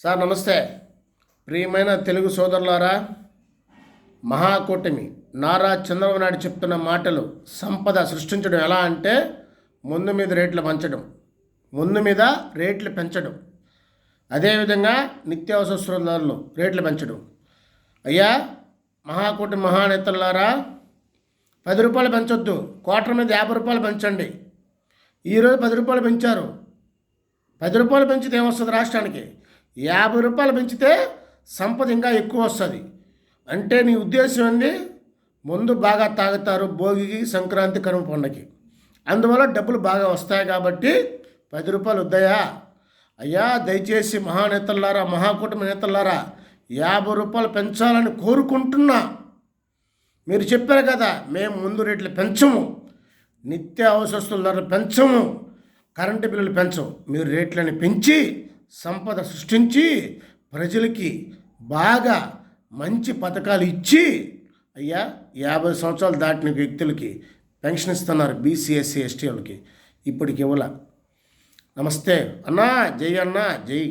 Sir నమస్తే. ప్రియమైన తెలుగు సోదరులారా, మహాకూటమి నారా చంద్రబాబు నాయుడు చెప్తున్న మాటలు సంపద సృష్టించడం ఎలా అంటే ముందు మీద రేట్లు పెంచడం, అదేవిధంగా నిత్యావసర ధరలు రేట్లు పెంచడం. అయ్యా మహాకూటమి మహానేతలారా, 10 రూపాయలు పెంచొద్దు, క్వార్టర్ మీద 50 రూపాయలు పెంచండి. ఈరోజు 10 రూపాయలు పెంచారు. 10 రూపాయలు పెంచితే ఏమొస్తుంది రాష్ట్రానికి? 50 రూపాయలు పెంచితే సంపద ఇంకా ఎక్కువ వస్తుంది. అంటే నీ ఉద్దేశం ఏంది? ముందు బాగా తాగుతారు భోగికి, సంక్రాంతి, కనుమ పండుగకి, అందువల్ల డబ్బులు బాగా వస్తాయి కాబట్టి 10 రూపాయలు వద్దయా. అయ్యా దయచేసి మహానేతలారా, మహాకూటమి నేతలారా, 50 రూపాయలు పెంచాలని కోరుకుంటున్నా. మీరు చెప్పారు కదా, మేము ముందు రేట్లు పెంచము, నిత్య అవసరస్తుల ధరలు పెంచము, కరెంటు బిల్లులు పెంచము. మీరు రేట్లను పెంచి సంపద సృష్టించి ప్రజలకి బాగా మంచి పథకాలు ఇచ్చి, అయ్యా 50 సంవత్సరాలు దాటిన వ్యక్తులకి పెన్షన్ ఇస్తున్నారు, బీసీ ఎస్సీ ఎస్టీ వాళ్ళకి. ఇప్పటికి ఇవ్వాల. నమస్తే అన్నా, జై అన్నా, జై.